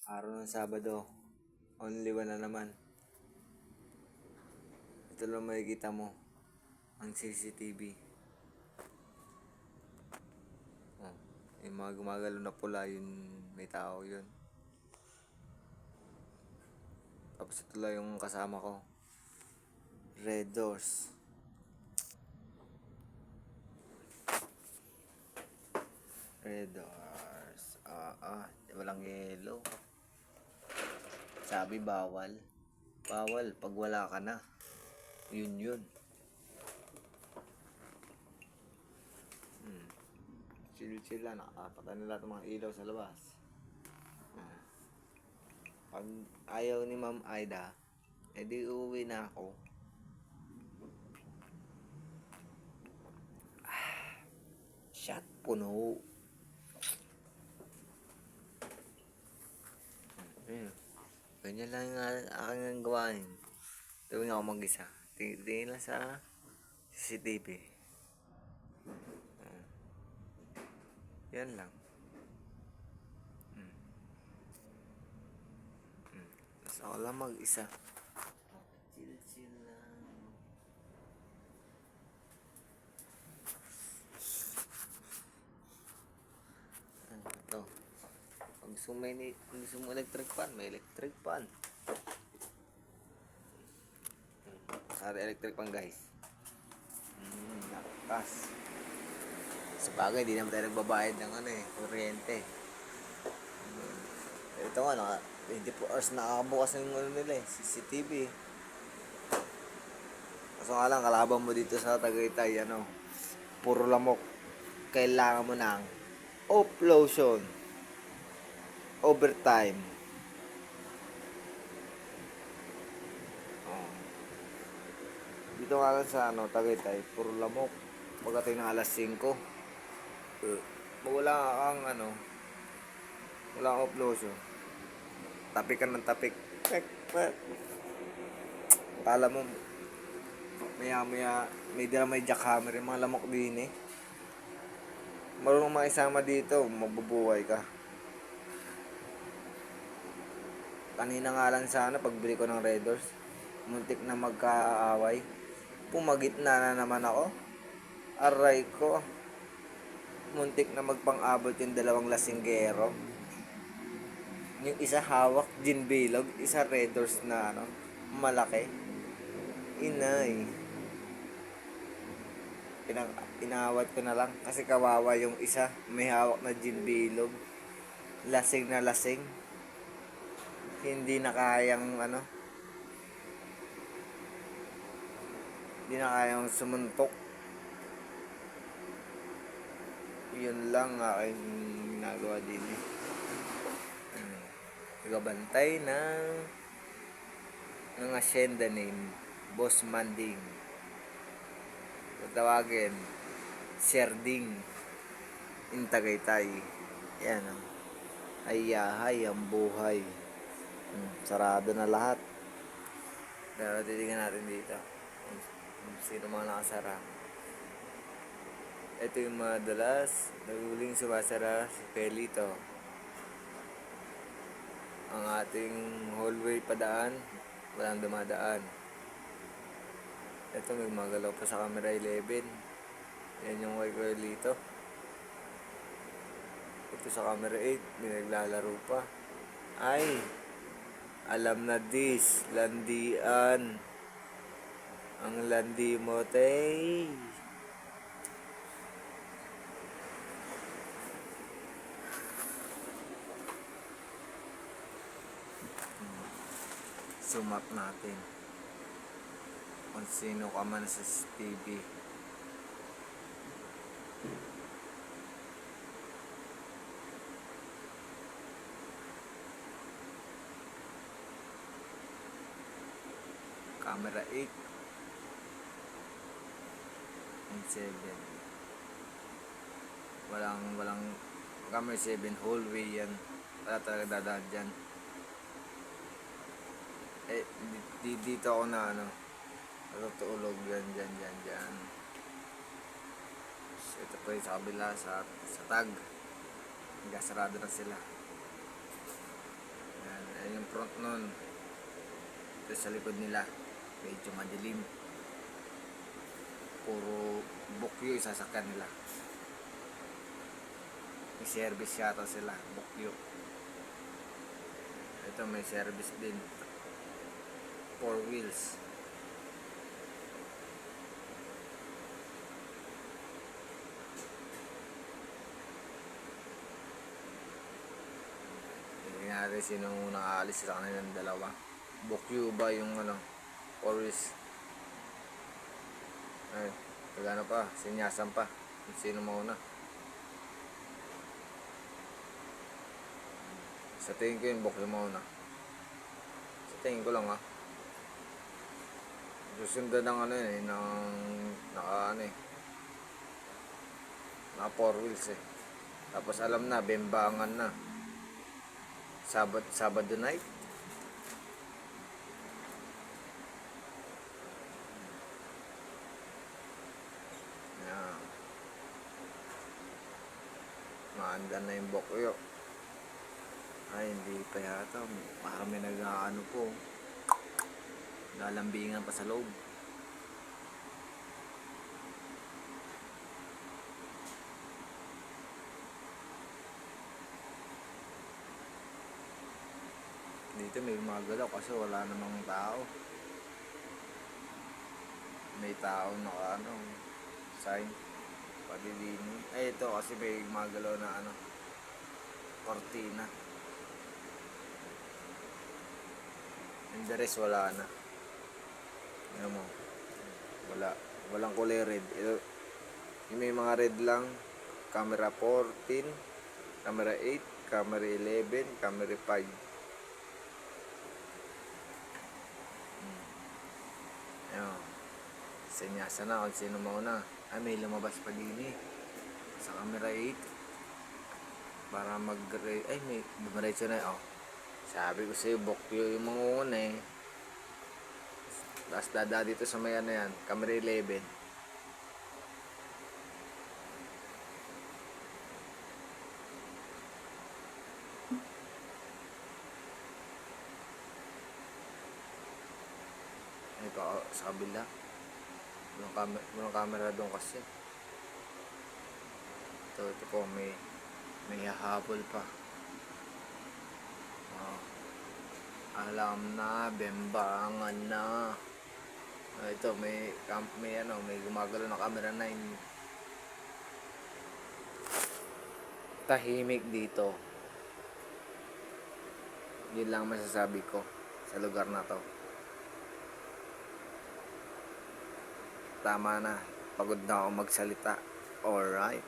Araw ng Sabado, only one na naman. Ito lang makikita mo, ang CCTV. Oh, yung mga gumagalo na pula, yun may tao yun. Tapos ito lang yung kasama ko, Red Doors. Red Doors. Walang yellow. Sabi bawal. Bawal pag wala ka na. Yun. Chill lang. Nakapatan nila itong mga ilaw sa labas. Pag ayaw ni Ma'am Aida, edi uuwi na ako. Shot puno. Ayun. Ganyan lang yung aking gawain. Tuwing ako mag-isa. Tingin lang sa CCTV. Yan lang. Tapos ako lang mag-isa. Chill lang. Ito. Pag gusto mo electric fan, may electric fan. Sorry, electric fan guys. Nakas. Sa bagay, di naman tayo nagbabayad ng kuryente. Ito nga, 24 hours nakakabukas ng nila CCTV. Kaso nga lang, kalaban mo dito sa Tagaytay, puro lamok. Kailangan mo ng offlotion, overtime. Dito nga lang sa Tagaytay, puro lamok. Pagdating ng alas 5, wala kang wala kang offlotion. Tapik ka ng tapik. Pek. Kala mo, maya may jackhammer yung mga lamok din eh. Marunong makisama dito, mabubuhay ka. Kanina nga lang sana pagbili ko ng Red Doors, muntik na magkaaway. Pumagitna na naman ako. Aray ko. Muntik na magpang-abot yung dalawang lasinggero. Yung isa hawak gin bilog, isa Red Doors na malaki. Inay. Inawat ko na lang kasi kawawa yung isa, may hawak na gin bilog. Lasing na lasing. Hindi na kayang hindi na kayang sumuntok. Yun lang aking ginagawa din eh. Nagabantay ng asyenda name Boss Manding. Tawagin Sherding in Tagaytay. Yan Ayahay ang buhay. Sarado na lahat. Pero titingnan natin dito sino mga nakasara. Ito yung madalas naguling sumasara si Pelito. Ang ating hallway padaan, walang dumadaan. Ito may magalaw pa sa camera 11. Yan yung kay Pelito. Ito sa camera 8, may naglalaro pa. Ay, alam na this, landian. Ang landi mo, tay. Zoom up natin kung sino ka man sa TV. Camera 8 and 7. Walang camera 7, hallway yan. Wala talaga dadaan dyan. Dito ako na natutulog dyan. So, ito po yung sa kabila sa tag. Hanggang sarado na sila. front nun. Tapos sa likod nila, medyo madilim. Puro bukyo yung sasakyan nila. May service yata sila, bukyo. Ito may service din. 4 wheels. Hindi natin sino unang aalis sa kanilang dalawa. Bukyo ba yung 4 wheels? Ay, kagano pa, sinyasan pa. Sino mauna? Sa tingin ko yung bukyo mauna. Sa tingin ko lang susundan ng naka 4 wheels Tapos alam na, bembangan na. Sabado night. Yan. Maandan na yung bukyo. Ay, hindi pa yata. Parang may nag-aano po. Lalambingan pa sa loob. Dito may gumagalaw kasi wala namang tao. May tao na sign. Padilini. Ay, ito kasi may gumagalaw na kortina. And the rest wala na. Ayan mo. Walang kulay red. Yung may mga red lang. Camera 14, camera 8, camera 11, camera 5. Ayan. Senyasa na kung sino mauna. Ay, may lumabas pa din sa camera 8. Para may dumiretso na Sabi ko sa'yo, bukyo yung mga una Tapos dada dito sa may yan, camera 11. Ay pa sa kabila. Walang camera doon kasi. Ito po may hahabol pa. Alam na, bembangan na. Ito may gumagalaw na camera 9. Tahimik dito. Yun lang masasabi ko sa lugar na to. Tama na, pagod na ako magsalita. Alright.